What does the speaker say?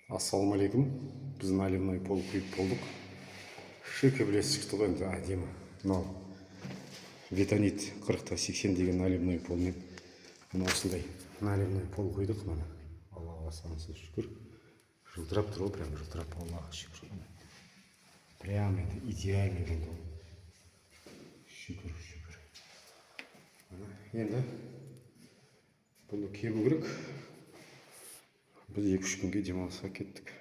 Ассалаумағалейкум. Біз наливной пол құйып болдық. Шеке білесіз ғой енді әдемі. Мынау ветонит 40-80 деген наливной полмен мына осындай наливной пол құйдық. Мына Аллаға сансыз шүкір. Жылтырап тұр ғой, прям жылтырап, Аллаға шүкір. Прям это идеальный болды. Шүкір. Енді бұны кебу керек. Біз 2-3 күнге демалысқа кеттік.